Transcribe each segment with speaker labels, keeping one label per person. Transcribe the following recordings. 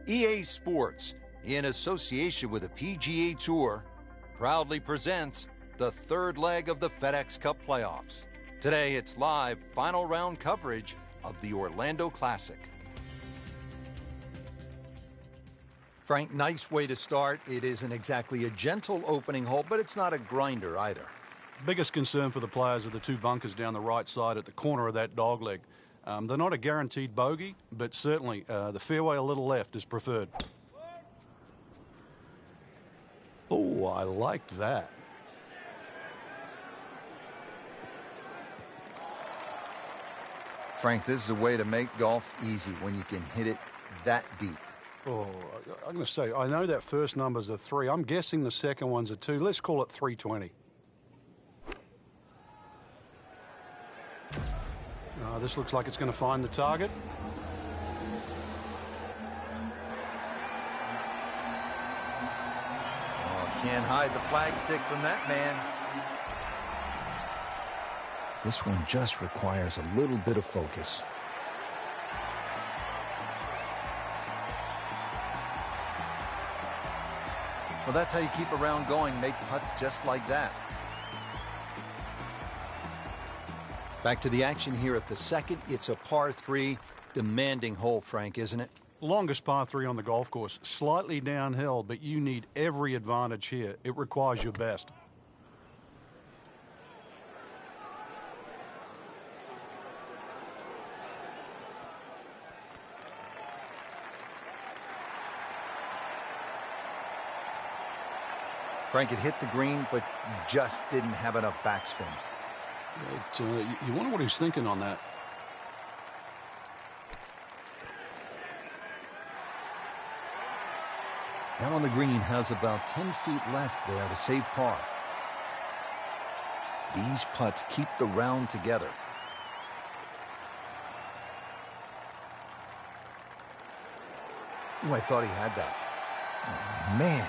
Speaker 1: EA Sports, in association with the PGA Tour, proudly presents the third leg of the FedEx Cup playoffs. Today, it's live final round coverage of the Orlando Classic. Frank, nice way to start. It isn't exactly a gentle opening hole, but it's not a grinder either.
Speaker 2: Biggest concern for the players are the two bunkers down the right side at the corner of that dogleg. They're not a guaranteed bogey, but certainly the fairway a little left is preferred. Oh, I liked that.
Speaker 1: Frank, this is a way to make golf easy when you can hit it that deep.
Speaker 2: Oh, I'm going to say, I know that first number's a 3. I'm guessing the second one's a 2. Let's call it 320. This looks like it's going to find the target.
Speaker 1: Oh, can't hide the flagstick from that man. This one just requires a little bit of focus. Well, that's how you keep a round going, make putts just like that. Back to the action here at the second. It's a par 3, demanding hole, Frank, isn't it?
Speaker 2: Longest par 3 on the golf course. Slightly downhill, but you need every advantage here. It requires your best.
Speaker 1: Frank, it hit the green, but just didn't have enough backspin.
Speaker 2: You wonder what he's thinking on that.
Speaker 1: Now on the green, has about 10 feet left there to save par. These putts keep the round together. Oh, I thought he had that. Oh, man.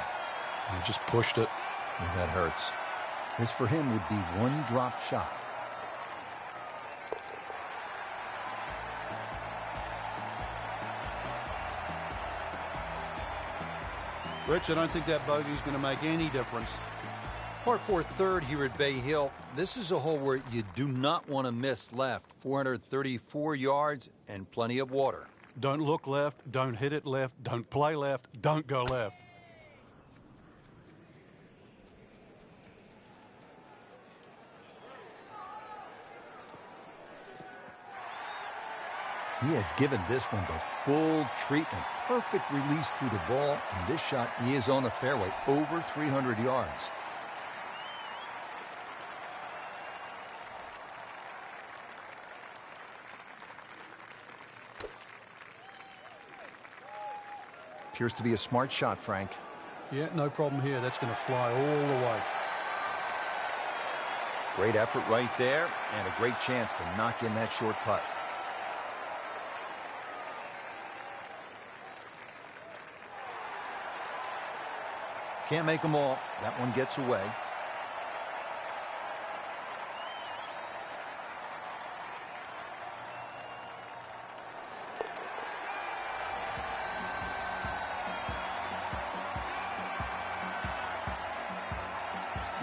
Speaker 2: He just pushed it.
Speaker 1: Oh, that hurts. This for him would be one drop shot.
Speaker 2: Rich, I don't think that bogey's going to make any difference.
Speaker 1: Par 4 third here at Bay Hill. This is a hole where you do not want to miss left. 434 yards and plenty of water.
Speaker 2: Don't look left, don't hit it left, don't play left, don't go left.
Speaker 1: He has given this one the full treatment. Perfect release through the ball, and this shot is on the fairway, over 300 yards. Appears to be a smart shot, Frank.
Speaker 2: Yeah, no problem here. That's going to fly all the way.
Speaker 1: Great effort right there, and a great chance to knock in that short putt. Can't make them all. That one gets away.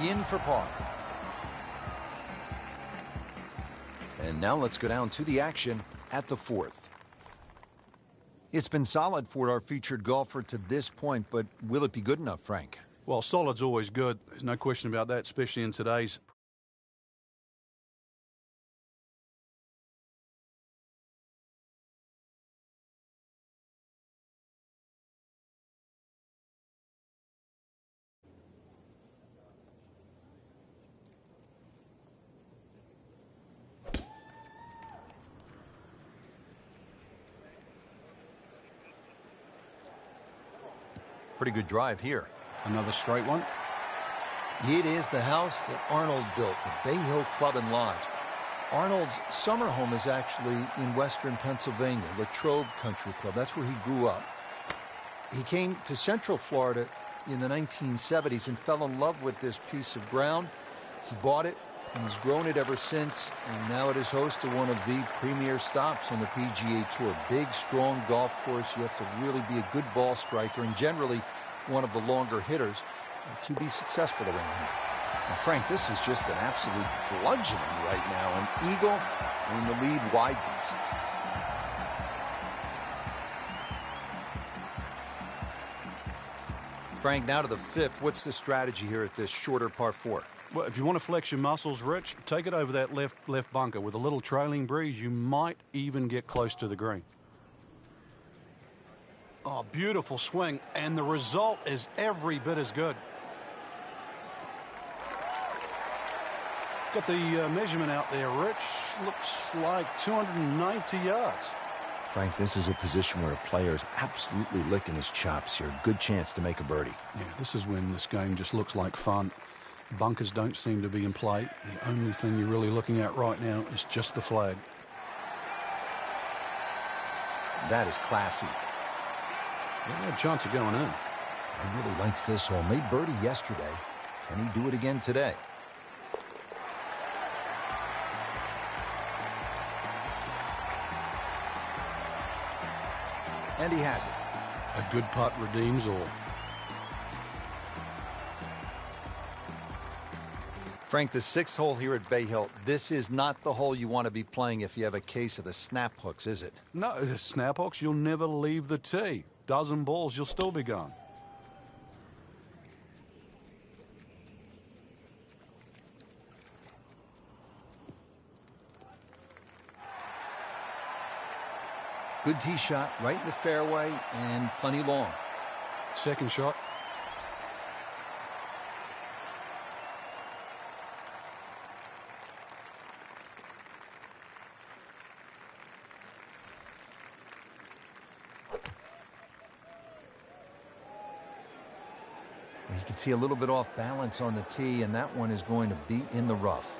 Speaker 1: In for par. And now let's go down to the action at the fourth. It's been solid for our featured golfer to this point, but will it be good enough, Frank?
Speaker 2: Well, solid's always good. There's no question about that, especially in today's.
Speaker 1: Pretty good drive here.
Speaker 2: Another straight one.
Speaker 1: It is the house that Arnold built, the Bay Hill Club and Lodge. Arnold's summer home is actually in western Pennsylvania, Latrobe Country Club. That's where he grew up. He came to Central Florida in the 1970s and fell in love with this piece of ground. He bought it, and he's grown it ever since, and now it is host to one of the premier stops on the PGA Tour. Big, strong golf course. You have to really be a good ball striker and generally one of the longer hitters to be successful around here.
Speaker 3: Well, Frank, this is just an absolute bludgeoning right now. An eagle, and the lead widens.
Speaker 1: Frank, now to the fifth. What's the strategy here at this shorter par 4?
Speaker 2: Well, if you want to flex your muscles, Rich, take it over that left bunker. With a little trailing breeze, you might even get close to the green. Oh, beautiful swing, and the result is every bit as good. Got the measurement out there, Rich. Looks like 290 yards.
Speaker 3: Frank, this is a position where a player is absolutely licking his chops here. Good chance to make a birdie.
Speaker 2: Yeah, this is when this game just looks like fun. Bunkers don't seem to be in play. The only thing you're really looking at right now is just the flag.
Speaker 3: That is classy.
Speaker 2: Yeah, they had a chance of going in.
Speaker 1: He really likes this hole. Made birdie yesterday. Can he do it again today? And he has it.
Speaker 2: A good putt redeems all.
Speaker 1: Frank, the 6th hole here at Bay Hill, this is not the hole you want to be playing if you have a case of the snap hooks, is it?
Speaker 2: No, the snap hooks, you'll never leave the tee. Dozen balls, you'll still be gone.
Speaker 1: Good tee shot, right in the fairway, and plenty long.
Speaker 2: Second shot.
Speaker 1: You can see a little bit off balance on the tee, and that one is going to be in the rough.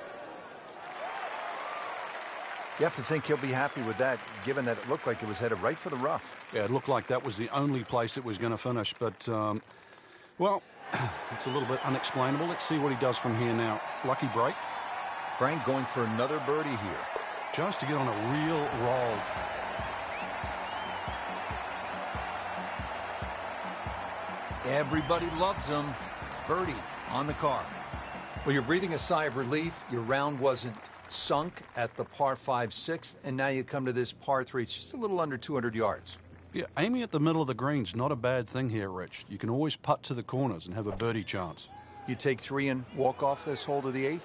Speaker 1: You have to think he'll be happy with that, given that it looked like it was headed right for the rough.
Speaker 2: Yeah, it looked like that was the only place it was going to finish, but, well, it's a little bit unexplainable. Let's see what he does from here now. Lucky break.
Speaker 1: Frank going for another birdie here.
Speaker 2: Just to get on a real roll.
Speaker 1: Everybody loves him. Birdie on the card. Well, you're breathing a sigh of relief. Your round wasn't sunk at the par 5 6th, and now you come to this par 3. It's just a little under 200 yards.
Speaker 2: Yeah, aiming at the middle of the green's not a bad thing here, Rich. You can always putt to the corners and have a birdie chance.
Speaker 1: You take 3 and walk off this hole to the 8th?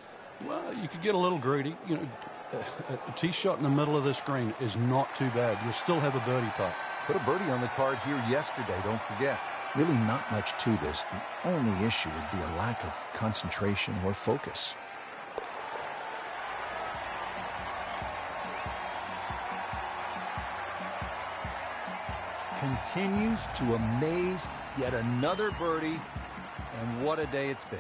Speaker 2: Well, you could get a little greedy. You know, a tee shot in the middle of this green is not too bad. You'll still have a birdie putt.
Speaker 1: Put a birdie on the card here yesterday, don't forget. Really not much to this. The only issue would be a lack of concentration or focus. Continues to amaze. Yet another birdie, and what a day it's been.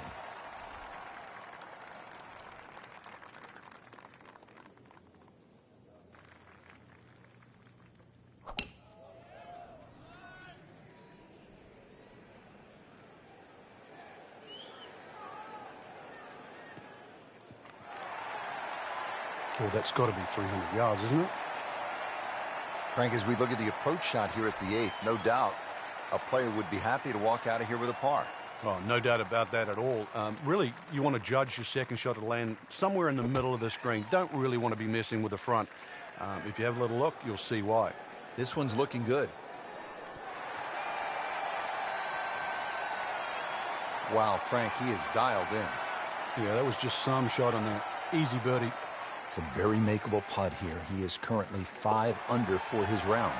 Speaker 2: Well, that's got to be 300 yards, isn't it?
Speaker 3: Frank, as we look at the approach shot here at the 8th, no doubt a player would be happy to walk out of here with a par.
Speaker 2: Oh, no doubt about that at all. Really, you want to judge your second shot to land somewhere in the middle of this green. Don't really want to be messing with the front. If you have a little look, you'll see why.
Speaker 1: This one's looking good. Wow, Frank, he is dialed in.
Speaker 2: Yeah, that was just some shot on there. Easy birdie.
Speaker 1: It's a very makeable putt here. He is currently 5 under for his round.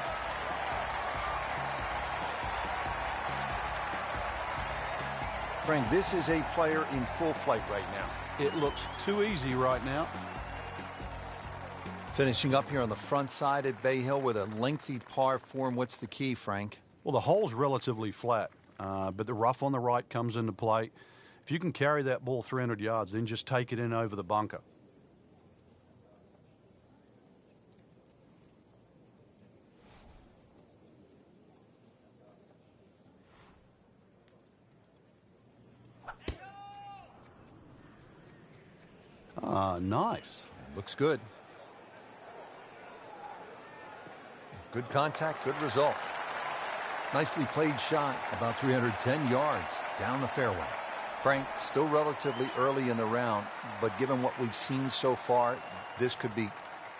Speaker 1: Frank, this is a player in full flight right now.
Speaker 2: It looks too easy right now.
Speaker 1: Finishing up here on the front side at Bay Hill with a lengthy par 4. What's the key, Frank?
Speaker 2: Well, the hole's relatively flat, but the rough on the right comes into play. If you can carry that ball 300 yards, then just take it in over the bunker. Nice.
Speaker 3: Looks good. Good contact, good result.
Speaker 1: Nicely played shot, about 310 yards down the fairway.
Speaker 3: Frank, still relatively early in the round, but given what we've seen so far, this could be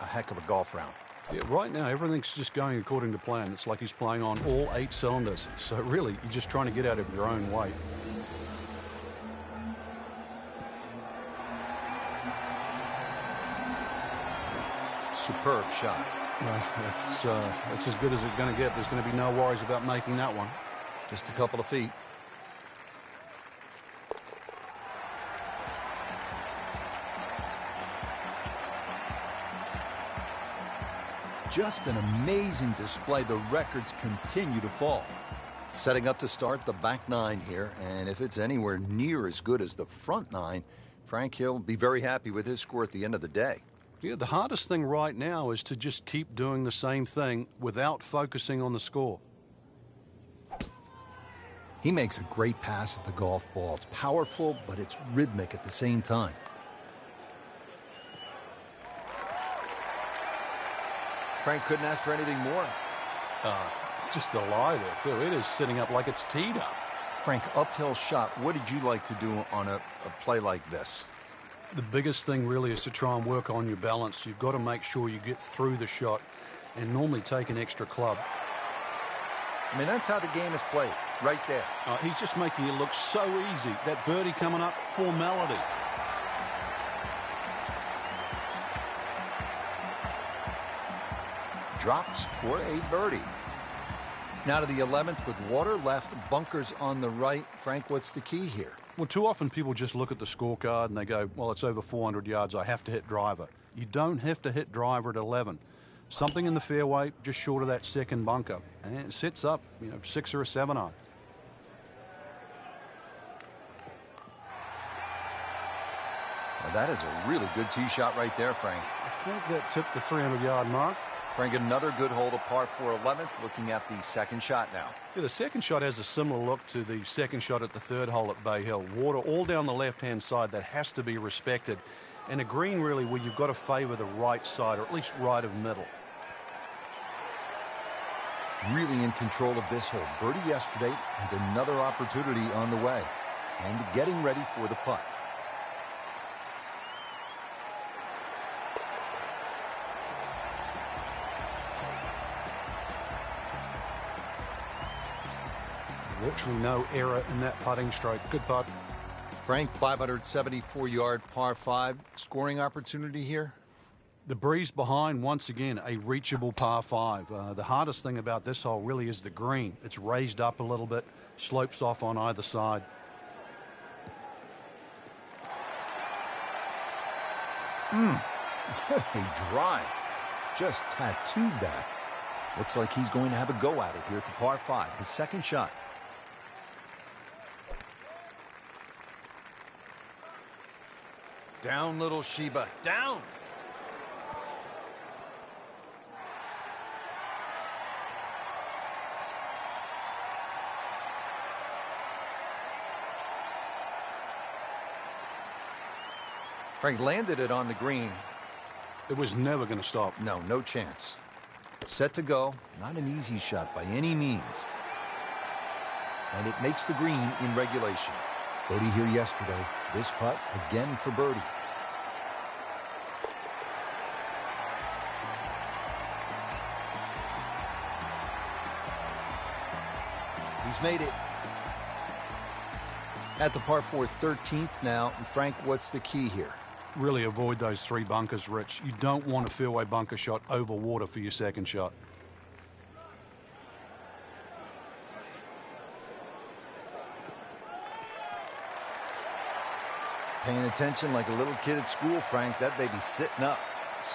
Speaker 3: a heck of a golf round.
Speaker 2: Yeah, right now, everything's just going according to plan. It's like he's playing on all 8 cylinders. So really, you're just trying to get out of your own way.
Speaker 3: Superb shot.
Speaker 2: That's as good as it's going to get. There's going to be no worries about making that one.
Speaker 3: Just a couple of feet.
Speaker 1: Just an amazing display. The records continue to fall.
Speaker 3: Setting up to start the back 9 here, and if it's anywhere near as good as the front 9, Frank, he'll be very happy with his score at the end of the day.
Speaker 2: Yeah, the hardest thing right now is to just keep doing the same thing without focusing on the score.
Speaker 1: He makes a great pass at the golf ball. It's powerful, but it's rhythmic at the same time.
Speaker 3: Frank couldn't ask for anything more.
Speaker 2: Just the lie there, too. It is sitting up like it's teed up.
Speaker 3: Frank, uphill shot. What did you like to do on a play like this?
Speaker 2: The biggest thing really is to try and work on your balance. You've got to make sure you get through the shot and normally take an extra club.
Speaker 3: I mean, that's how the game is played, right there.
Speaker 2: He's just making it look so easy. That birdie coming up, formality.
Speaker 3: Drops for a birdie.
Speaker 1: Now to the 11th with water left, bunkers on the right. Frank, what's the key here?
Speaker 2: Well, too often people just look at the scorecard and they go, well, it's over 400 yards. I have to hit driver. You don't have to hit driver at 11. Something in the fairway just short of that second bunker. And it sits up, 6 or a 7 iron.
Speaker 3: Well, that is a really good tee shot right there, Frank.
Speaker 2: I think that tipped the 300-yard mark.
Speaker 3: Frank, another good hole to par 4 11th. Looking at the second shot now.
Speaker 2: Yeah, the second shot has a similar look to the second shot at the 3rd hole at Bay Hill. Water all down the left-hand side. That has to be respected. And a green really where you've got to favor the right side, or at least right of middle.
Speaker 3: Really in control of this hole. Birdie yesterday and another opportunity on the way. And getting ready for the putt.
Speaker 2: Virtually no error in that putting stroke. Good putt.
Speaker 1: Frank, 574-yard par 5. Scoring opportunity here?
Speaker 2: The breeze behind, once again, a reachable par 5. The hardest thing about this hole really is the green. It's raised up a little bit, slopes off on either side.
Speaker 1: What a drive. Just tattooed that. Looks like he's going to have a go at it here at the par 5. His second shot.
Speaker 3: Down, little Sheba. Down. Frank landed it on the green.
Speaker 2: It was never going to stop.
Speaker 3: No, no chance.
Speaker 1: Set to go. Not an easy shot by any means. And it makes the green in regulation. Birdie here yesterday. This putt again for birdie. He's made it. At the par 4 13th now. Frank, what's the key here?
Speaker 2: Really avoid those 3 bunkers, Rich. You don't want a fairway bunker shot over water for your second shot.
Speaker 3: Paying attention like a little kid at school, Frank. That baby's sitting up.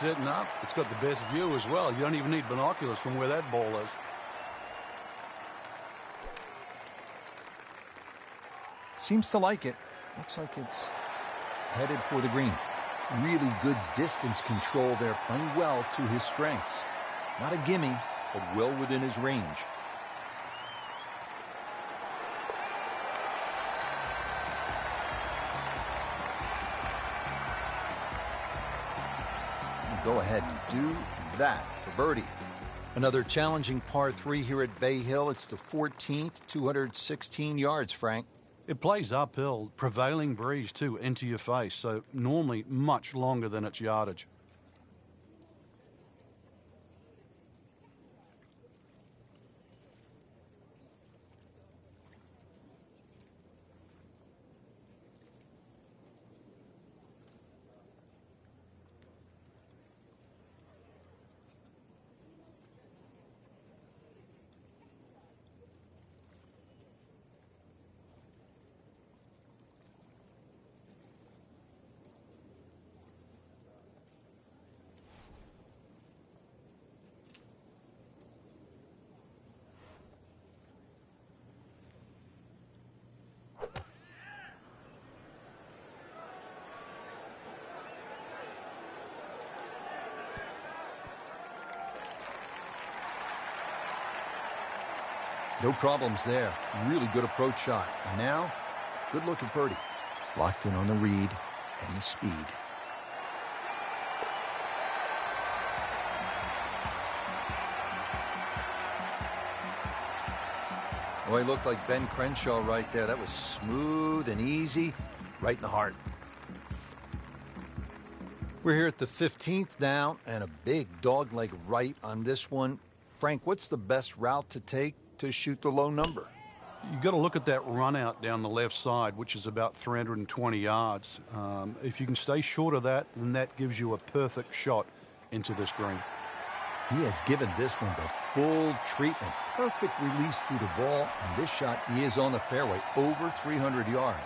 Speaker 2: Sitting up. It's got the best view as well. You don't even need binoculars from where that ball is.
Speaker 1: Seems to like it. Looks like it's headed for the green. Really good distance control there, playing well to his strengths. Not a gimme, but well within his range.
Speaker 3: go ahead and do that for birdie. Another challenging par 3 here at Bay Hill. It's the 14th, 216 yards, Frank.
Speaker 2: It plays uphill, prevailing breeze, too, into your face, so normally much longer than its yardage.
Speaker 3: No problems there. Really good approach shot. And now, good look at birdie. Locked in on the read and the speed. Oh, he looked like Ben Crenshaw right there. That was smooth and easy, right in the heart. We're here at the 15th now, and a big dogleg right on this one. Frank, what's the best route to take to shoot the low number?
Speaker 2: You've got to look at that run out down the left side, which is about 320 yards. If you can stay short of that, then that gives you a perfect shot into this green.
Speaker 3: He has given this one the full treatment. Perfect release through the ball, and this shot he is on the fairway, over 300 yards.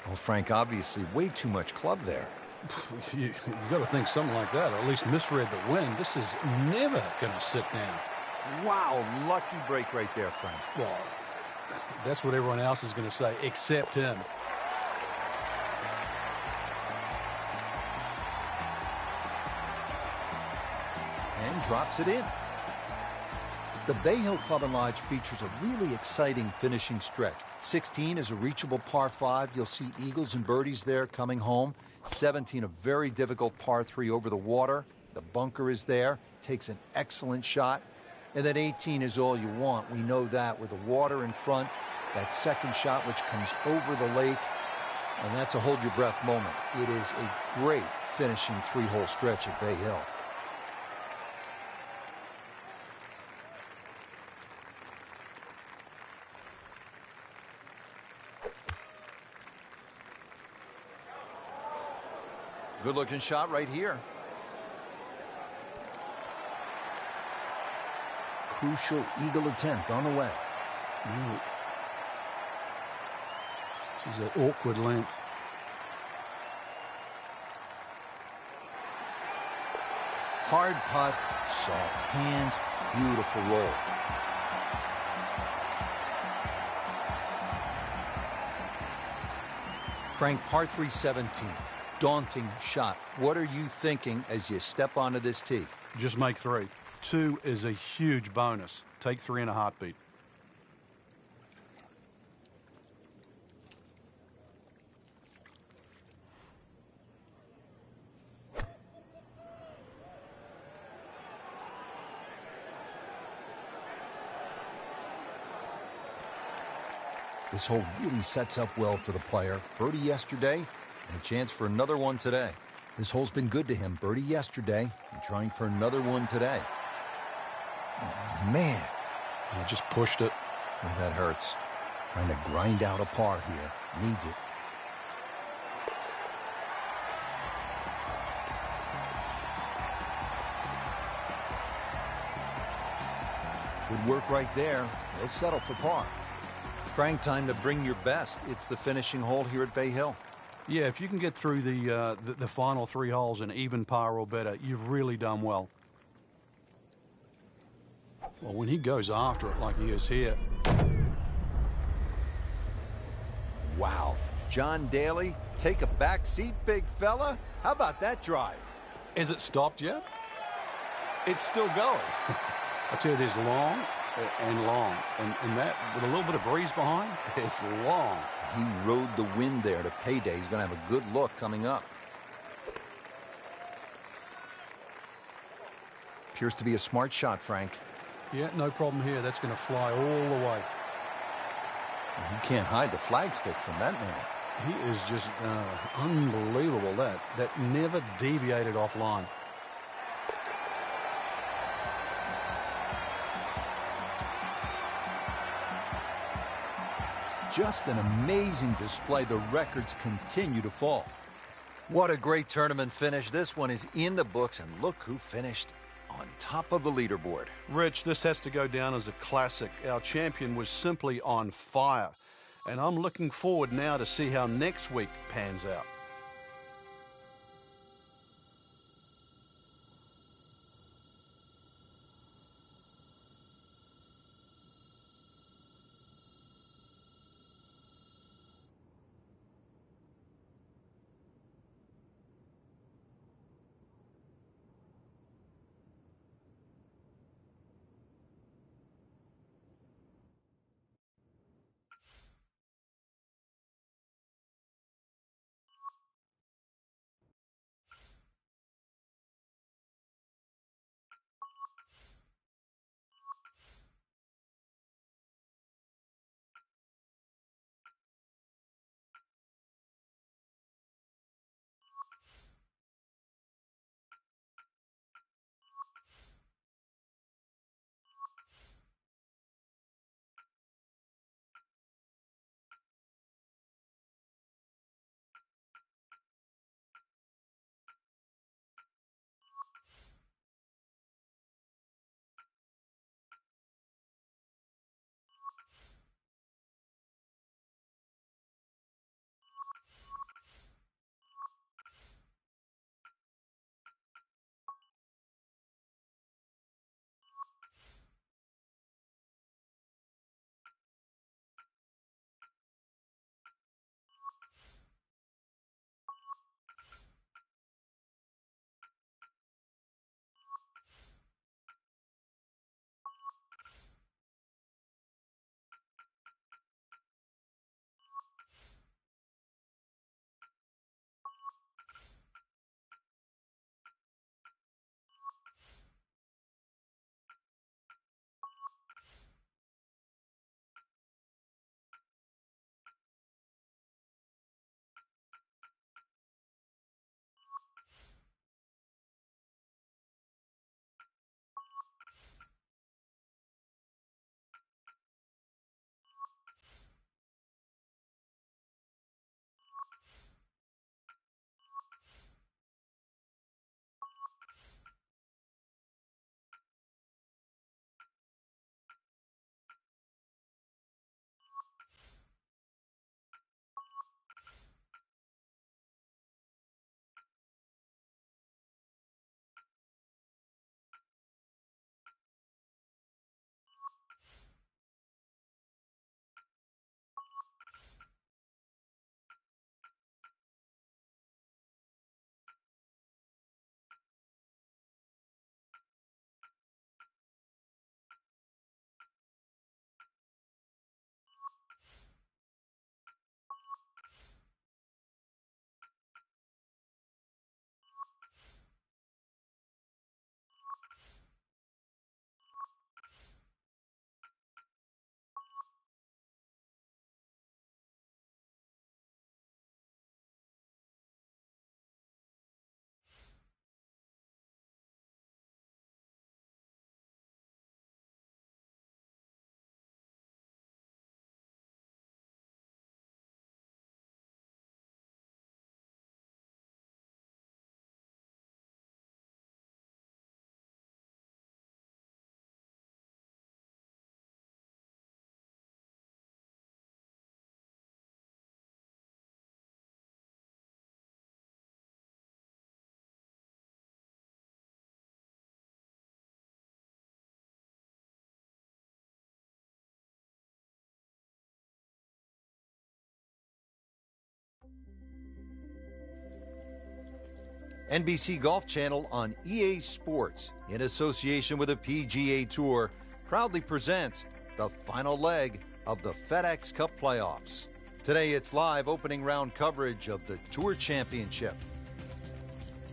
Speaker 3: Well, Frank, obviously way too much club there.
Speaker 2: You got to think something like that, or at least misread the wind. This is never going to sit down.
Speaker 3: Wow, lucky break right there, Frank.
Speaker 2: Well, that's what everyone else is going to say, except him.
Speaker 3: And drops it in. The Bay Hill Club and Lodge features a really exciting finishing stretch. 16 is a reachable par 5. You'll see eagles and birdies there coming home. 17, a very difficult par 3 over the water. The bunker is there. Takes an excellent shot. And then 18 is all you want. We know that with the water in front. That second shot which comes over the lake. And that's a hold your breath moment. It is a great finishing 3-hole stretch at Bay Hill. Good-looking shot right here. Crucial eagle attempt on the way.
Speaker 2: This is an awkward length.
Speaker 3: Hard putt, soft hands, beautiful roll. Frank, par 3 17. Daunting shot. What are you thinking as you step onto this tee?
Speaker 2: Just make 3. 2 is a huge bonus. Take 3 in a heartbeat.
Speaker 3: This hole really sets up well for the player. Birdie yesterday, and a chance for another one today. This hole's been good to him. Birdie yesterday, and trying for another one today. Oh, man.
Speaker 2: I just pushed it.
Speaker 3: Oh, that hurts. Trying to grind out a par here. Needs it. Good work right there. They'll settle for par. Frank, time to bring your best. It's the finishing hole here at Bay Hill.
Speaker 2: Yeah, if you can get through the final 3 holes in even par or better, you've really done well. Well, when he goes after it like he is here.
Speaker 3: Wow. John Daly, take a back seat, big fella. How about that drive?
Speaker 2: Is it stopped yet? It's still going. I tell you, there's long, and long. And that, with a little bit of breeze behind, it's long.
Speaker 3: He rode the wind there to payday. He's going to have a good look coming up. Appears to be a smart shot, Frank.
Speaker 2: Yeah, no problem here. That's going to fly all the way.
Speaker 3: You can't hide the flagstick from that man.
Speaker 2: He is just unbelievable. That never deviated offline.
Speaker 3: Just an amazing display. The records continue to fall. What a great tournament finish. This one is in the books, and look who finished on top of the leaderboard.
Speaker 2: Rich, this has to go down as a classic. Our champion was simply on fire. And I'm looking forward now to see how next week pans out.
Speaker 3: NBC Golf Channel on EA Sports, in association with the PGA Tour, proudly presents the final leg of the FedEx Cup playoffs. Today it's live opening round coverage of the Tour Championship.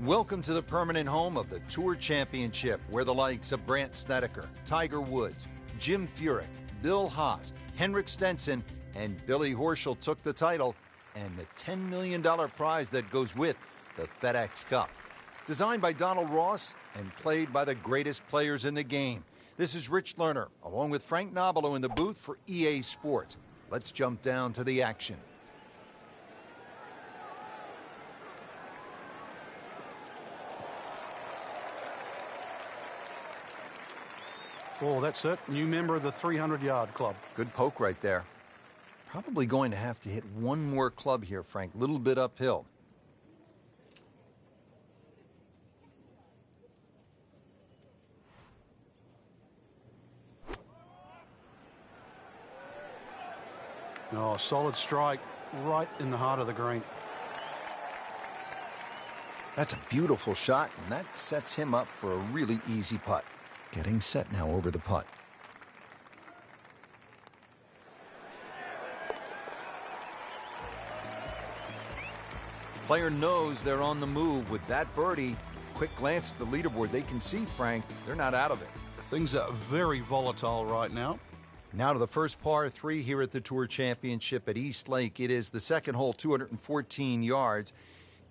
Speaker 3: Welcome to the permanent home of the Tour Championship, where the likes of Brandt Snedeker, Tiger Woods, Jim Furyk, Bill Haas, Henrik Stenson, and Billy Horschel took the title and the $10 million prize that goes with the FedEx Cup. Designed by Donald Ross and played by the greatest players in the game. This is Rich Lerner, along with Frank Nobilo in the booth for EA Sports. Let's jump down to the action.
Speaker 2: Oh, that's it. New member of the 300-yard club.
Speaker 3: Good poke right there. Probably going to have to hit one more club here, Frank. A little bit uphill.
Speaker 2: Oh, solid strike right in the heart of the green.
Speaker 3: That's a beautiful shot, and that sets him up for a really easy putt. Getting set now over the putt. Player knows they're on the move with that birdie. Quick glance at the leaderboard. They can see, Frank, they're not out of it.
Speaker 2: Things are very volatile right now.
Speaker 3: Now to the first par 3 here at the Tour Championship at East Lake. It is the second hole, 214 yards.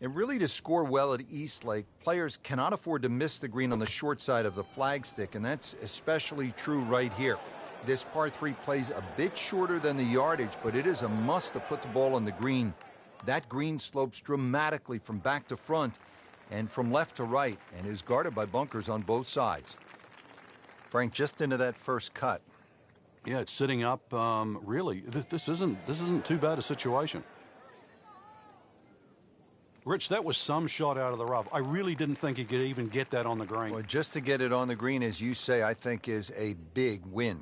Speaker 3: And really, to score well at East Lake, players cannot afford to miss the green on the short side of the flagstick, and that's especially true right here. This par 3 plays a bit shorter than the yardage, but it is a must to put the ball on the green. That green slopes dramatically from back to front and from left to right and is guarded by bunkers on both sides. Frank, just into that first cut.
Speaker 2: Yeah, it's sitting up. Really, this isn't too bad a situation. Rich, that was some shot out of the rough. I really didn't think he could even get that on the green.
Speaker 3: Well, just to get it on the green, as you say, I think is a big win.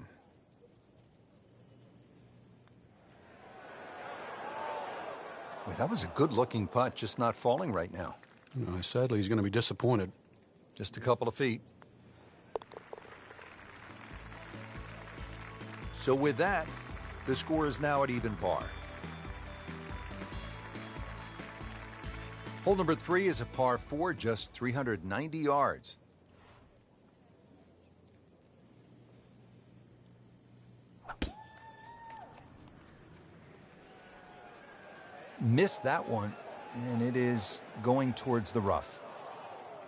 Speaker 3: Well, that was a good-looking putt, just not falling right now.
Speaker 2: No, sadly, he's going to be disappointed.
Speaker 3: Just a couple of feet. So with that, the score is now at even par. Hole number 3 is a par 4, just 390 yards. Missed that one, and it is going towards the rough.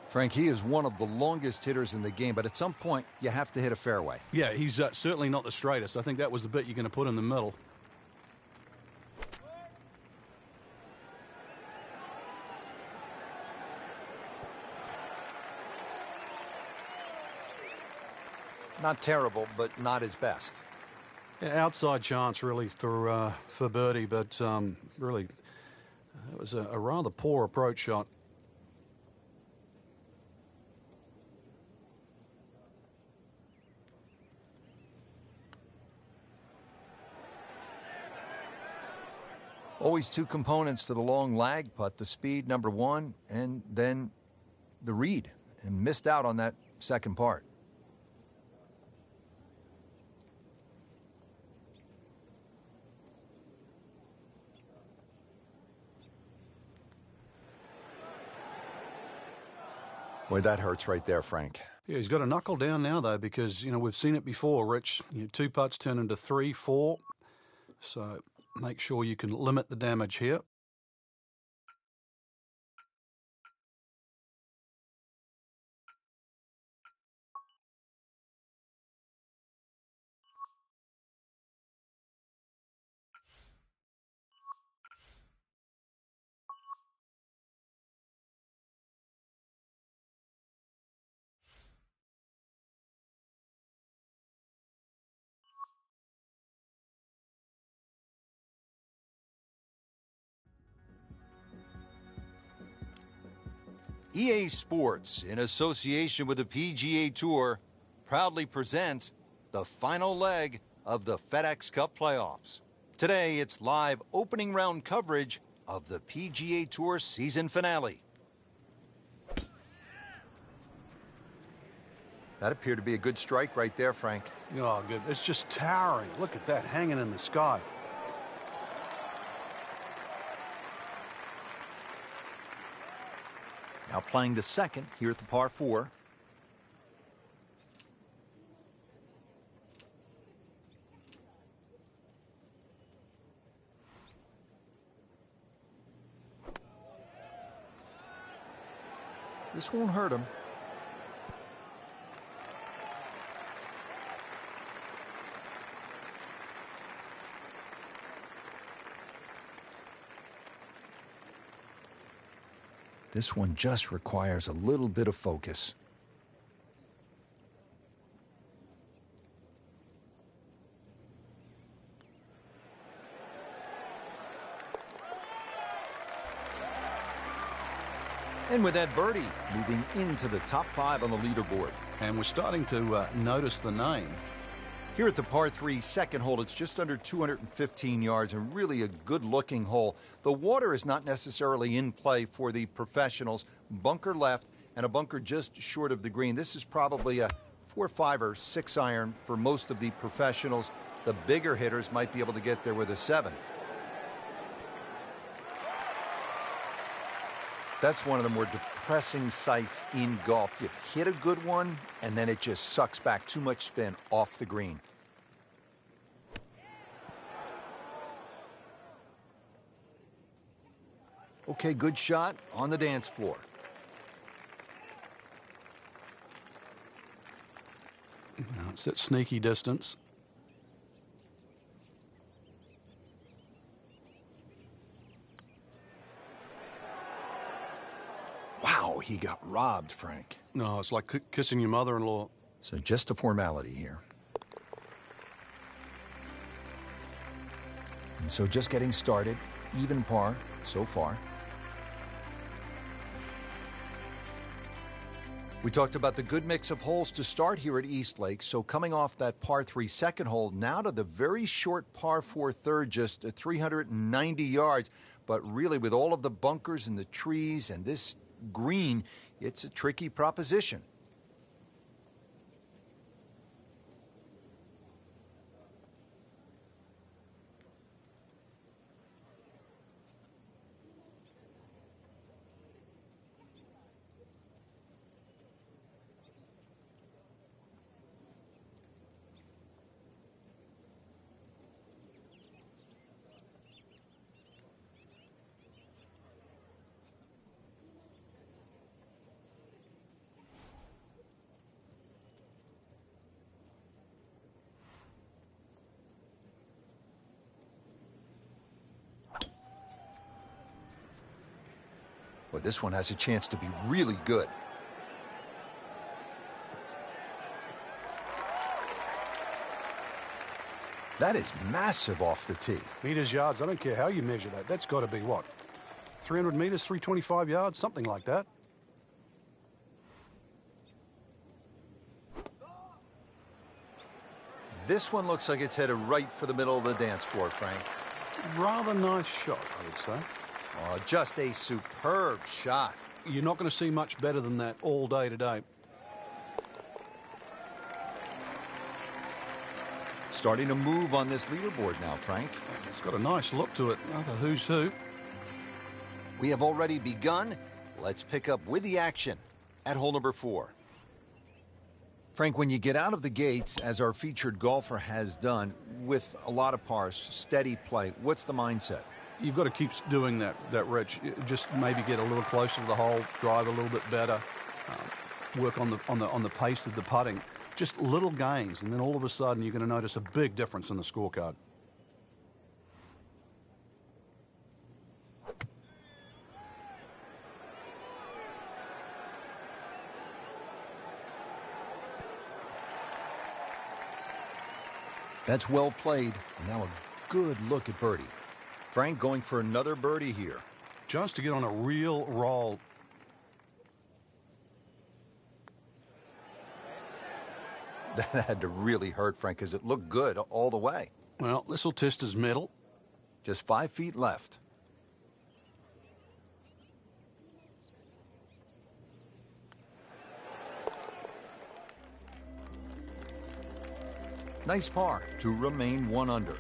Speaker 3: Frank, he is one of the longest hitters in the game, but at some point, you have to hit a fairway.
Speaker 2: Yeah, he's certainly not the straightest. I think that was the bit you're going to put in the middle.
Speaker 3: Not terrible, but not his best.
Speaker 2: Yeah, outside chance, really, for birdie, but really, it was a rather poor approach shot.
Speaker 3: Always two components to the long lag putt, the speed, number 1, and then the read, and missed out on that second part. Boy, that hurts right there, Frank.
Speaker 2: Yeah, he's got to knuckle down now, though, because, you know, we've seen it before, Rich. 2 putts turn into 3, 4. So make sure you can limit the damage here.
Speaker 3: EA Sports, in association with the PGA Tour, proudly presents the final leg of the FedEx Cup playoffs. Today, it's live opening round coverage of the PGA Tour season finale.
Speaker 1: That appeared to be a good strike right there, Frank.
Speaker 2: Oh, good. It's just towering. Look at that hanging in the sky.
Speaker 1: Now playing the second here at the par 4. This won't hurt him. This one just requires a little bit of focus. And with that birdie, moving into the top 5 on the leaderboard.
Speaker 2: And we're starting to notice the name.
Speaker 1: Here at the par 3 second hole, it's just under 215 yards and really a good-looking hole. The water is not necessarily in play for the professionals. Bunker left and a bunker just short of the green. This is probably a 4, 5, or 6 iron for most of the professionals. The bigger hitters might be able to get there with a 7. That's one of the more depressing sights in golf. You hit a good one, and then it just sucks back too much spin off the green. Okay, good shot on the dance floor.
Speaker 2: Now it's at sneaky distance.
Speaker 1: Wow, he got robbed, Frank.
Speaker 2: No, it's like kissing your mother-in-law.
Speaker 1: So just a formality here. And so just getting started, even par so far. We talked about the good mix of holes to start here at Eastlake. So coming off that par 3 second hole, now to the very short par 4 third, just 390 yards. But really, with all of the bunkers and the trees and this green, it's a tricky proposition. Well, this one has a chance to be really good. That is massive off the tee.
Speaker 2: Meters, yards, I don't care how you measure that. That's got to be what? 300 meters, 325 yards, something like that.
Speaker 1: This one looks like it's headed right for the middle of the dance floor, Frank.
Speaker 2: Rather nice shot, I would say.
Speaker 1: Oh, just a superb shot.
Speaker 2: You're not going to see much better than that all day today.
Speaker 1: Starting to move on this leaderboard now, Frank.
Speaker 2: It's got a nice look to it. Another who's who.
Speaker 1: We have already begun. Let's pick up with the action at hole number 4. Frank, when you get out of the gates, as our featured golfer has done, with a lot of pars, steady play, what's the mindset?
Speaker 2: You've got to keep doing that, Rich. Just maybe get a little closer to the hole, drive a little bit better, work on the pace of the putting. Just little gains, and then all of a sudden you're going to notice a big difference in the scorecard.
Speaker 1: That's well played. And now a good look at birdie. Frank going for another birdie here.
Speaker 2: Just to get on a real roll.
Speaker 1: That had to really hurt, Frank, because it looked good all the way.
Speaker 2: Well, this will test his mettle.
Speaker 1: Just 5 feet left. Nice par to remain 1 under.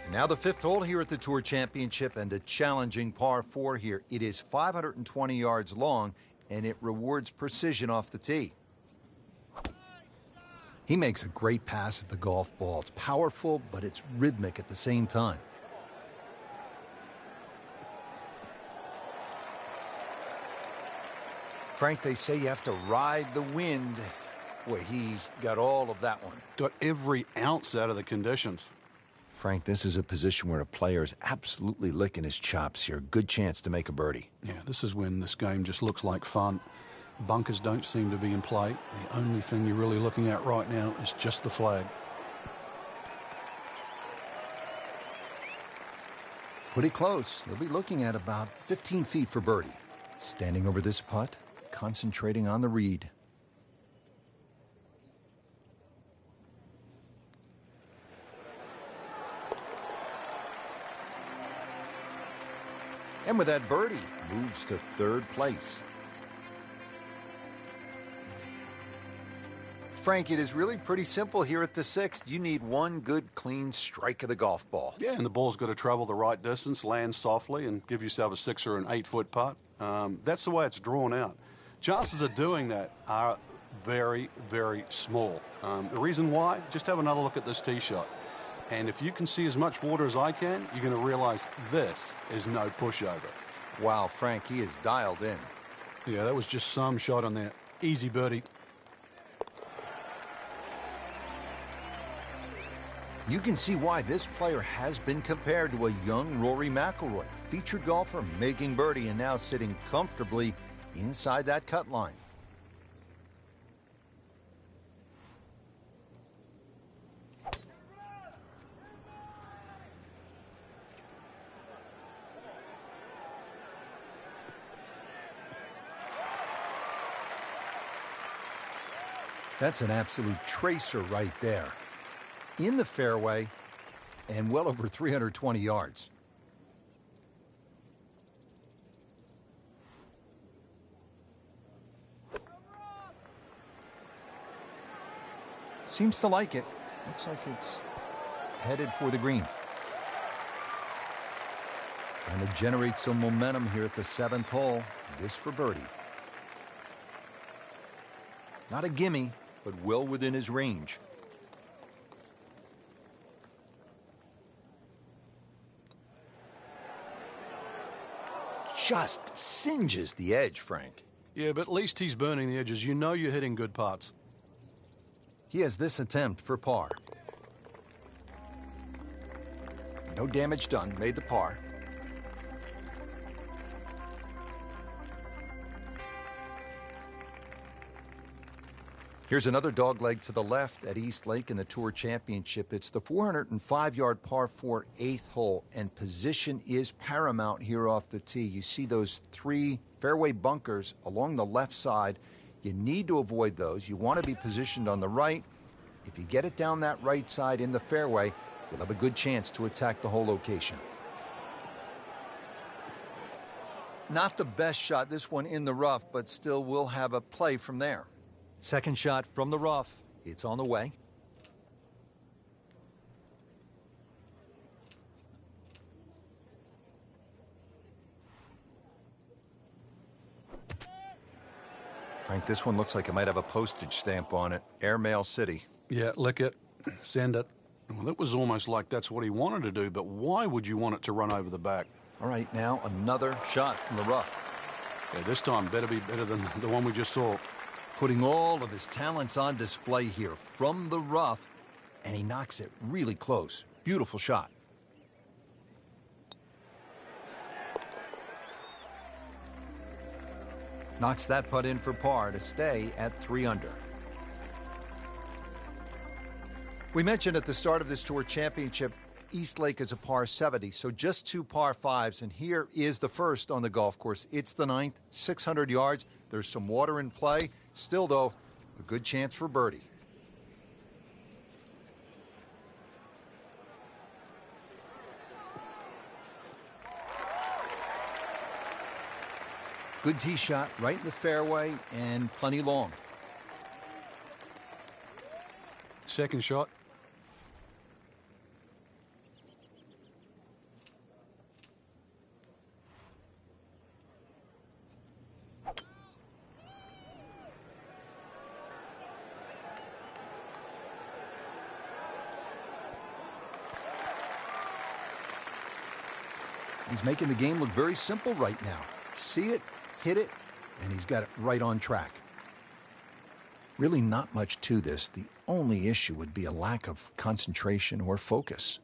Speaker 1: And now the 5th hole here at the Tour Championship, and a challenging par 4 here. It is 520 yards long, and it rewards precision off the tee. He makes a great pass at the golf ball. It's powerful, but it's rhythmic at the same time. Frank, they say you have to ride the wind. Boy, he got all of that one.
Speaker 2: Got every ounce out of the conditions.
Speaker 1: Frank, this is a position where a player is absolutely licking his chops here. Good chance to make a birdie.
Speaker 2: Yeah, this is when this game just looks like fun. Bunkers don't seem to be in play. The only thing you're really looking at right now is just the flag.
Speaker 1: Pretty close. He'll be looking at about 15 feet for birdie. Standing over this putt, concentrating on the read. And with that birdie, moves to 3rd place. Frank, it is really pretty simple here at the 6th. You need one good, clean strike of the golf ball.
Speaker 2: Yeah, and the ball's got to travel the right distance, land softly, and give yourself a 6 or an 8-foot putt. That's the way it's drawn out. Chances of doing that are very, very small. The reason why? Just have another look at this tee shot. And if you can see as much water as I can, you're going to realize this is no pushover.
Speaker 1: Wow, Frank, he is dialed in.
Speaker 2: Yeah, that was just some shot on there. Easy birdie.
Speaker 1: You can see why this player has been compared to a young Rory McIlroy, featured golfer making birdie and now sitting comfortably inside that cut line. That's an absolute tracer right there. In the fairway and well over 320 yards. Seems to like it. Looks like it's headed for the green. Trying to generate some momentum here at the 7th hole. This for birdie. Not a gimme, but well within his range. Just singes the edge, Frank.
Speaker 2: Yeah, but at least he's burning the edges. You know you're hitting good putts.
Speaker 1: He has this attempt for par. No damage done. Made the par. Here's another dogleg to the left at East Lake in the Tour Championship. It's the 405-yard par 4 8th hole, and position is paramount here off the tee. You see those 3 fairway bunkers along the left side. You need to avoid those. You want to be positioned on the right. If you get it down that right side in the fairway, you'll have a good chance to attack the whole location. Not the best shot, this one in the rough, but still will have a play from there. Second shot from the rough. It's on the way. Frank, this one looks like it might have a postage stamp on it. Airmail City.
Speaker 2: Yeah, lick it. Send it. Well, that was almost like that's what he wanted to do, but why would you want it to run over the back?
Speaker 1: All right, now another shot from the rough.
Speaker 2: Yeah, this time better be better than the one we just saw.
Speaker 1: Putting all of his talents on display here from the rough, and he knocks it really close. Beautiful shot. Knocks that putt in for par to stay at 3 under. We mentioned at the start of this Tour Championship, East Lake is a par 70, so just 2 par 5s, and here is the first on the golf course. It's the 9th, 600 yards. There's some water in play. Still, though, a good chance for birdie. Good tee shot right in the fairway and plenty long.
Speaker 2: second shot.
Speaker 3: He's making the game look very simple right now. See it, hit it, and he's got it right on track. Really not much to this. The only issue would be a lack of concentration or focus.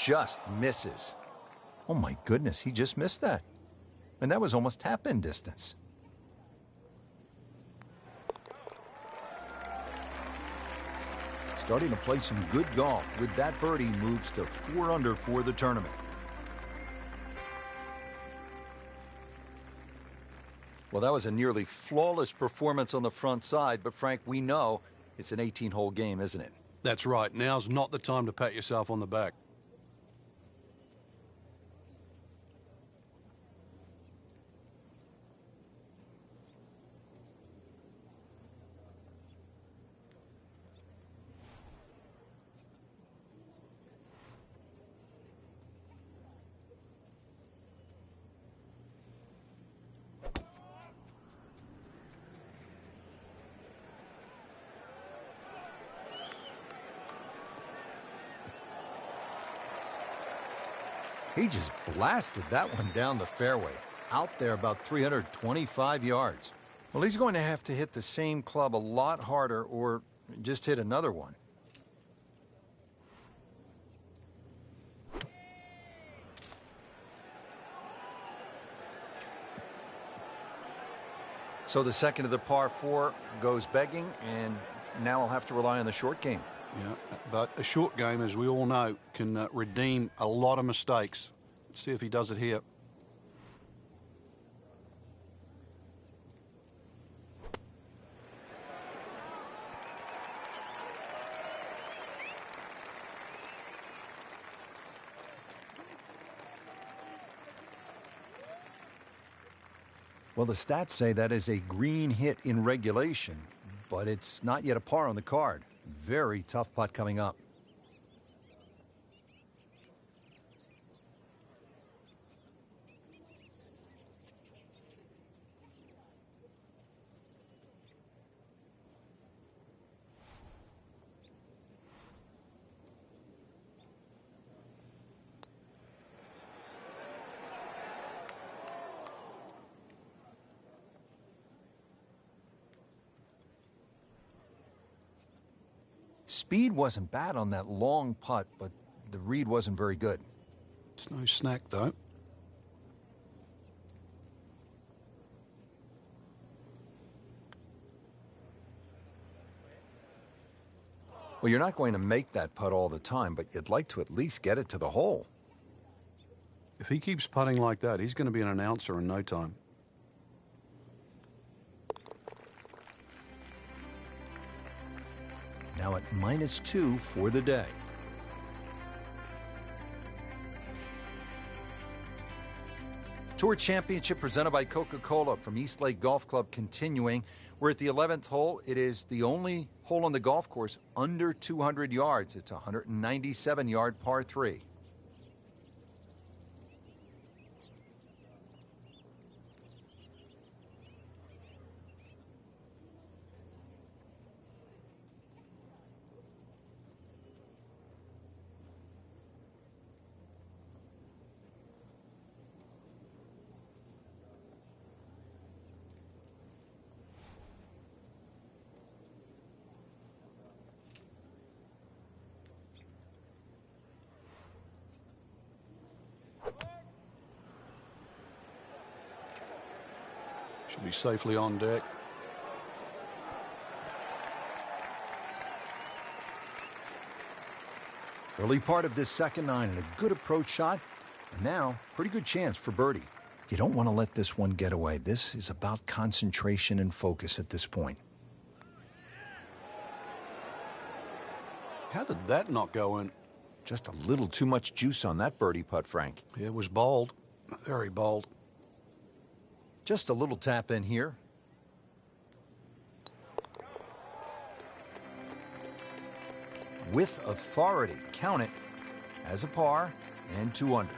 Speaker 3: Just misses. Oh my goodness, he just missed that. And that was almost tap-in distance. Starting to play some good golf. With that birdie, moves to 4 under for the tournament. Well, that was a nearly flawless performance on the front side, but Frank, we know it's an 18-hole game, isn't it?
Speaker 2: That's right. Now's not the time to pat yourself on the back.
Speaker 3: He just blasted that one down the fairway. Out there about 325 yards. Well, he's going to have to hit the same club a lot harder or just hit another one. So the second of the par 4 goes begging, and now I'll have to rely on the short game.
Speaker 2: Yeah, but a short game, as we all know, can redeem a lot of mistakes. Let's see if he does it here.
Speaker 3: Well, the stats say that is a green hit in regulation, but it's not yet a par on the card. Very tough putt coming up. Speed wasn't bad on that long putt, but the read wasn't very good.
Speaker 2: It's no snack, though.
Speaker 3: Well, you're not going to make that putt all the time, but you'd like to at least get it to the hole.
Speaker 2: If he keeps putting like that, he's going to be an announcer in no time.
Speaker 3: Now at -2 for the day. Tour Championship presented by Coca-Cola from East Lake Golf Club continuing. We're at the 11th hole. It is the only hole on the golf course under 200 yards. It's a 197-yard par 3.
Speaker 2: Should be safely on deck.
Speaker 3: Early part of this second 9 and a good approach shot. And now, pretty good chance for birdie. You don't want to let this one get away. This is about concentration and focus at this point.
Speaker 2: How did that not go in?
Speaker 3: Just a little too much juice on that birdie putt, Frank.
Speaker 2: It was bold, very bold.
Speaker 3: Just a little tap in here. With authority, count it as a par and 2 under.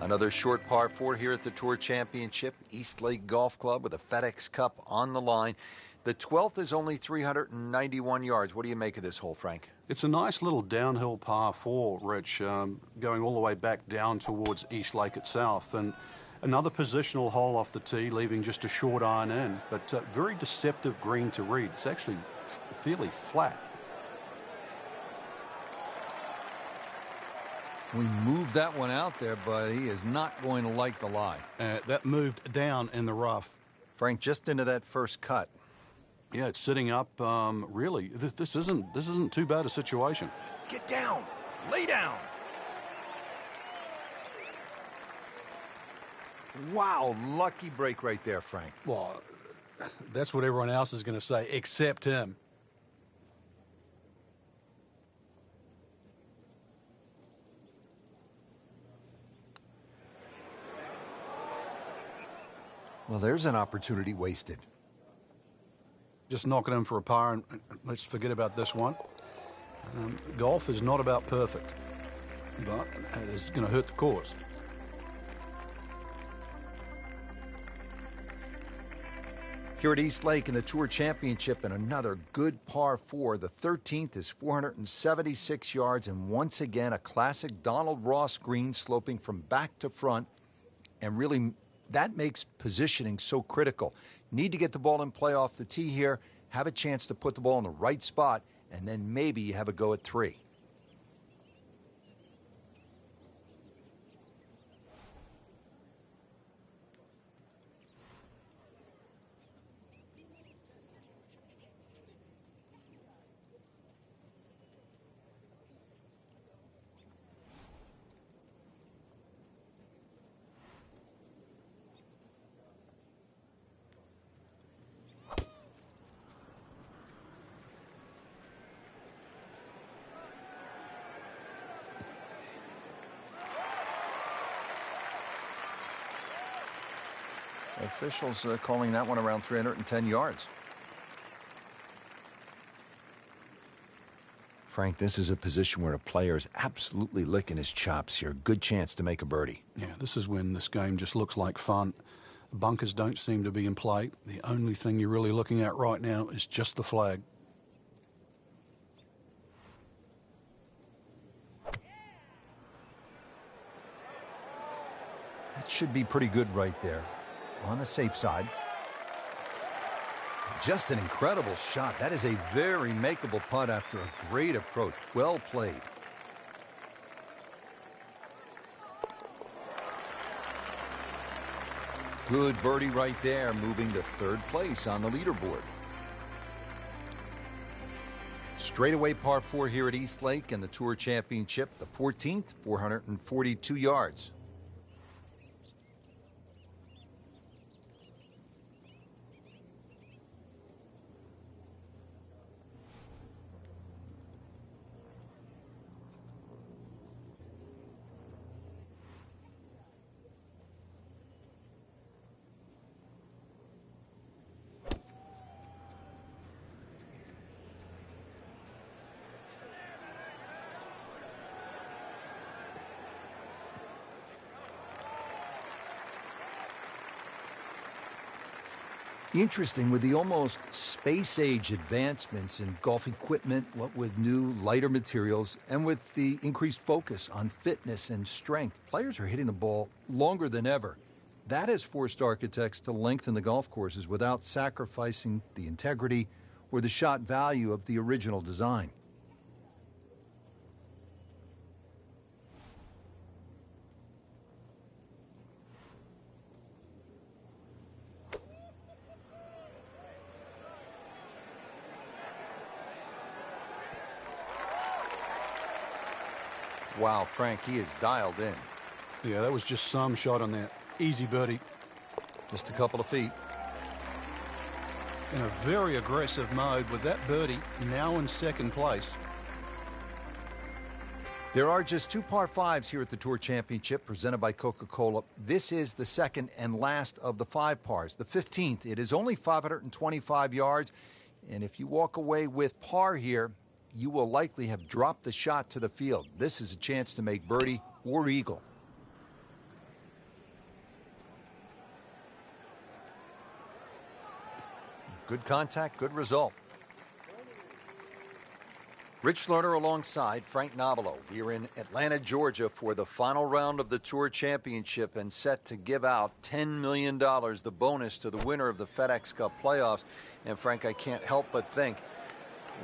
Speaker 3: Another short par 4 here at the Tour Championship. East Lake Golf Club with a FedEx Cup on the line. The 12th is only 391 yards. What do you make of this hole, Frank?
Speaker 2: It's a nice little downhill par 4, Rich, going all the way back down towards East Lake itself. And another positional hole off the tee, leaving just a short iron in, but very deceptive green to read. It's actually fairly flat.
Speaker 3: We moved that one out there, but he is not going to like the lie.
Speaker 2: That moved down in the rough.
Speaker 3: Frank, just into that first cut.
Speaker 2: Yeah, it's sitting up. Really, this isn't too bad a situation.
Speaker 3: Get down. Lay down. Wow, lucky break right there, Frank.
Speaker 2: Well, that's what everyone else is going to say, except him.
Speaker 3: Well, there's an opportunity wasted.
Speaker 2: Just knocking him for a par, and let's forget about this one. Golf is not about perfect, but it is going to hurt the course.
Speaker 3: Here at East Lake in the Tour Championship, and another good par 4. The 13th is 476 yards, and once again a classic Donald Ross green sloping from back to front, and really that makes positioning so critical. Need to get the ball in play off the tee here, have a chance to put the ball in the right spot, and then maybe you have a go at 3. Officials calling that one around 310 yards. Frank, this is a position where a player is absolutely licking his chops here. Good chance to make a birdie.
Speaker 2: Yeah, this is when this game just looks like fun. The bunkers don't seem to be in play. The only thing you're really looking at right now is just the flag.
Speaker 3: That should be pretty good right there. On the safe side. Just an incredible shot. That is a very makeable putt after a great approach. Well played. Good birdie right there, moving to 3rd place on the leaderboard. Straightaway par 4 here at East Lake in the Tour Championship. The 14th, 442 yards. Interesting, with the almost space-age advancements in golf equipment, what with new, lighter materials, and with the increased focus on fitness and strength, players are hitting the ball longer than ever. That has forced architects to lengthen the golf courses without sacrificing the integrity or the shot value of the original design. Wow, Frank, he is dialed in.
Speaker 2: Yeah, that was just some shot on that. Easy birdie.
Speaker 3: Just a couple of feet.
Speaker 2: in a very aggressive mode with that birdie now in second place.
Speaker 3: There are just 2 par 5s here at the Tour Championship presented by Coca-Cola. This is the second and last of the 5 pars. The 15th, it is only 525 yards. And if you walk away with par here, you will likely have dropped the shot to the field. This is a chance to make birdie or eagle. Good contact, good result. Rich Lerner alongside Frank Nobilo. We're in Atlanta, Georgia for the final round of the Tour Championship and set to give out $10 million, the bonus to the winner of the FedEx Cup playoffs. And Frank, I can't help but think,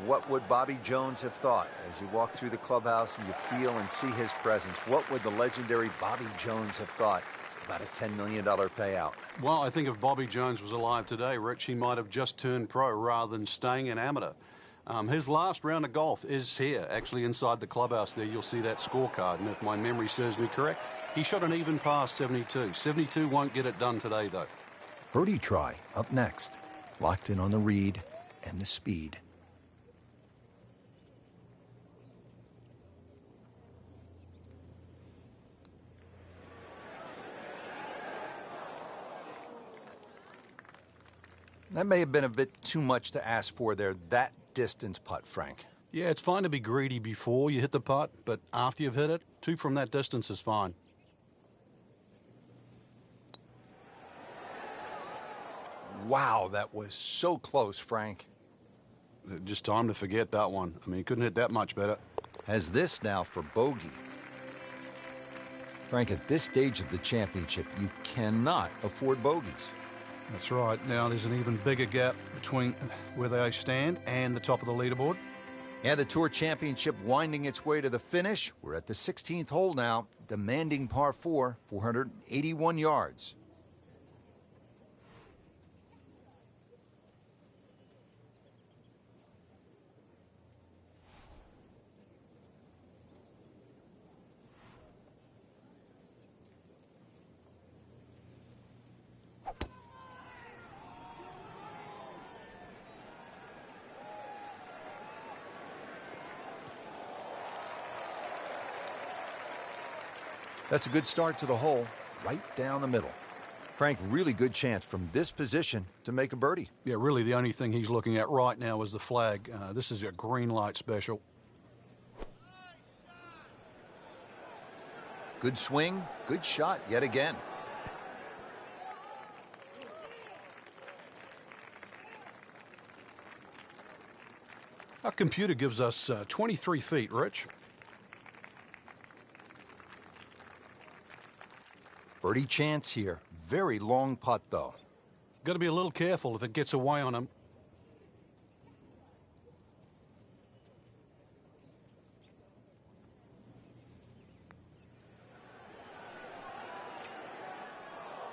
Speaker 3: what would Bobby Jones have thought as you walk through the clubhouse and you feel and see his presence? What would the legendary Bobby Jones have thought about a $10 million payout?
Speaker 2: Well, I think if Bobby Jones was alive today, Rich, he might have just turned pro rather than staying an amateur. His last round of golf is here, actually inside the clubhouse there. You'll see that scorecard, and if my memory serves me correct, he shot an even par 72. 72 won't get it done today, though.
Speaker 3: Birdie try up next. Locked in on the read and the speed. That may have been a bit too much to ask for there, that distance putt, Frank.
Speaker 2: Yeah, it's fine to be greedy before you hit the putt, but after you've hit it, 2 from that distance is fine.
Speaker 3: Wow, that was so close, Frank.
Speaker 2: Just time to forget that one. I mean, he couldn't hit that much better.
Speaker 3: Has this now for bogey. Frank, at this stage of the championship, you cannot afford bogeys.
Speaker 2: That's right. Now there's an even bigger gap between where they stand and the top of the leaderboard.
Speaker 3: And the Tour Championship winding its way to the finish. We're at the 16th hole now, demanding par 4, 481 yards. That's a good start to the hole, right down the middle. Frank, really good chance from this position to make a birdie.
Speaker 2: Yeah, really the only thing he's looking at right now is the flag. This is a green light special.
Speaker 3: Good swing, good shot yet again.
Speaker 2: Our computer gives us 23 feet, Rich.
Speaker 3: Birdie chance here. Very long putt, though.
Speaker 2: Got to be a little careful if it gets away on him.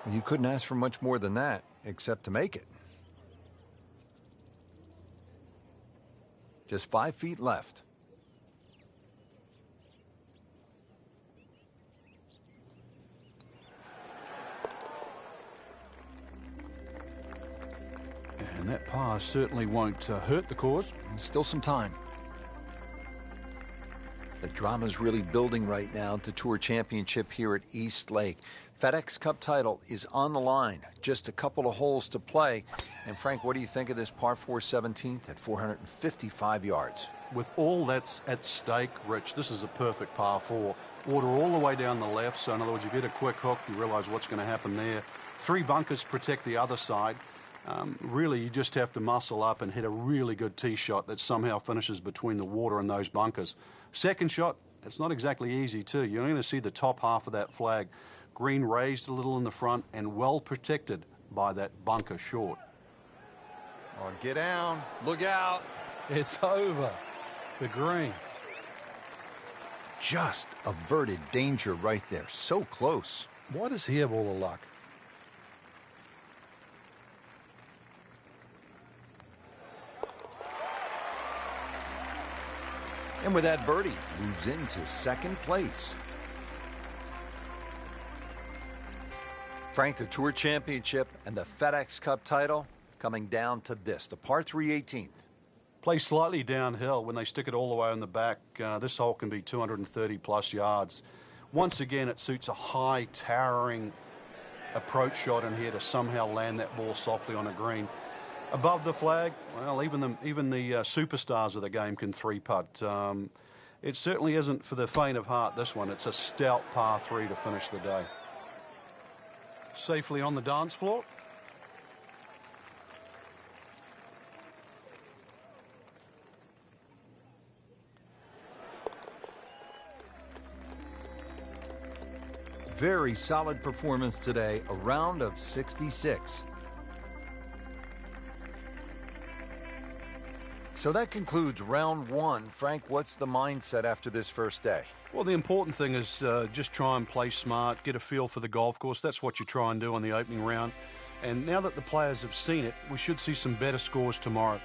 Speaker 3: You couldn't ask for much more than that, except to make it. Just 5 feet left.
Speaker 2: And that par certainly won't hurt the cause.
Speaker 3: Still some time. The drama's really building right now at the Tour Championship here at East Lake. FedEx Cup title is on the line. Just a couple of holes to play. And Frank, what do you think of this par 4 17th at 455 yards?
Speaker 2: With all that's at stake, Rich, this is a perfect par 4. Water all the way down the left, so in other words, you get a quick hook, you realize what's going to happen there. 3 bunkers protect the other side. Really, you just have to muscle up and hit a really good tee shot that somehow finishes between the water and those bunkers. Second shot, it's not exactly easy too. You're going to see the top half of that flag. Green raised a little in the front and well protected by that bunker short.
Speaker 3: Oh, get down. Look out.
Speaker 2: It's over. The green.
Speaker 3: Just averted danger right there. So close.
Speaker 2: Why does he have all the luck?
Speaker 3: And with that birdie, moves into second place. Frank, the Tour Championship and the FedEx Cup title, coming down to this, the par 3 18th.
Speaker 2: Play slightly downhill. When they stick it all the way on the back, this hole can be 230 plus yards. Once again, it suits a high, towering approach shot in here to somehow land that ball softly on a green. Above the flag, well, even the superstars of the game can three-putt. It certainly isn't for the faint of heart, this one. It's a stout par 3 to finish the day. Safely on the dance floor.
Speaker 3: Very solid performance today, a round of 66. So that concludes round 1. Frank, what's the mindset after this first day?
Speaker 2: Well, the important thing is just try and play smart, get a feel for the golf course. That's what you try and do on the opening round. And now that the players have seen it, we should see some better scores tomorrow.